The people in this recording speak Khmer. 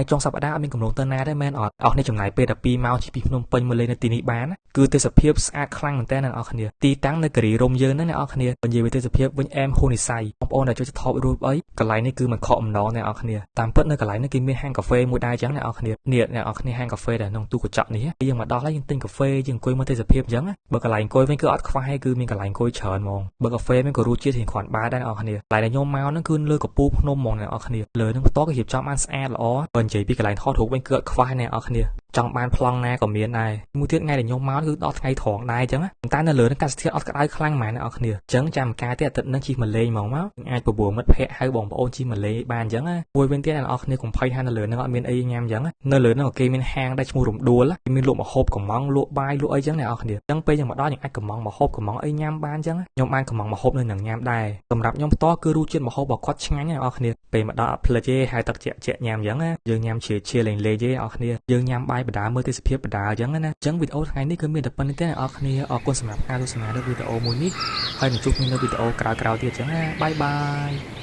ចុងសប្តាហ៍អត់មានកម្រងទៅណាទេមែនអត់អស់នេះចំណាយពេល12ម៉ោងជិះពីភ្នំពេញមកលេងនៅទីនេះបានគឺទេសភាពស្អាតខ្លាំងមែនតើអ្នកនរគ្នាទីតាំងនៅការីរំយើងហ្នឹងអ្នកនរគ្នានិយាយពីទេសភាពវិញអែមហួសនិស្ស័យបងប្អូនដែលចូលចិត្តថតរូបអីកន្លែងនេះគឺមិនខកអំណរអ្នកនរគ្នាតាមពិតនៅកន្លែងនេះគេមានហាងកាហ្វេមួយដែរអញ្ចឹងអ្នកនរគ្នានេះអ្នកនរគ្នាហាងកាហ្វេដែលក្នុងទូកញ្ចក់នេះយើងមកដល់ហើយយើងទិញកាហ្វេយើងអង្គុយមើលទេសភាពអញ្ចឹងបើកន្លែងអង្គុយវិញគឺអត់ខ្វះគឺមានកន្លែងអង្គុយច្រើនហ្មងបើកាហ្វេវិញក៏រសជាតិរៀងគ្រាន់បើដែរអ្នកនរគ្នាកន្លែងដែលខ្ញុំមកហ្នឹងគឺលើកំពូលភ្នំហ្មងអ្នកនរគ្នាលើនឹងផ្ទាល់គេរៀបចំបានស្អាតល្អបើនិយាយពីកន្លែងថតរូបវិញគឺអត់ខ្វះអ្នកនរគ្នាចង់បានប្លង់ណាក៏មានដែរមួយទៀតថ្ងៃដែលខ្ញុំមកគឺដល់ថ្ងៃត្រង់ដែរអញ្ចឹងតែនៅលើនឹងកាសធាតុអត់ក្តៅខ្លាំងហ្មងអ្នកនរគ្នាអញ្ចឹងចាំការទេអាទិត្យនឹងជិះមកលេងហ្មងមកអាចប្រពន្ធមិត្តភ័ក្តិហៅបងប្អូនជិះមកលេងបានអញ្ចឹងមួយវិញទៀតអ្នកនរគ្នាកុំភ័យថានៅលើនឹងអត់មានអីញ៉ាំអញ្ចឹងនៅលើនឹងគេមានហាងដែលឈ្មោះរំដួលមានលក់ម្ហូបកំងលក់បាយលក់អីអញ្ចឹងអ្នកនរគ្នាអញ្ចឹងពេលយើងមកដល់យើងអាចកំងម្ហូបកំងអីញ៉ាំបានអញ្ចឹងខ្ញុំបានកំងម្ហូបនៅនឹងញ៉ាំដែរសម្រាប់ខ្ញុំផ្ទាល់គឺរសជាតិម្ហូបរបស់គាត់ឆ្ងាញ់អ្នកនរគ្នាពេលមកដល់អត់ផ្លិចទេហៅទឹកជាក់ញ៉ាំអញ្ចឹងយើងញ៉ាំជាលេងទេអ្នកនរគ្នាយើងញ៉ាំបាយបដាមើលទេសភាពបដាអញ្ចឹងណាអញ្ចឹងវីដេអូថ្ងៃនេះគឺមានតែប៉ុណ្្នេះទេអ្នកនរគ្នាអរគុណសម្រាប់ការទស្សនាលើវីដេអូមួយនេះហើយនឹងជួបគ្នានៅវីដេអូក្រោយៗទៀតអញ្ចឹងណាបាយបាយ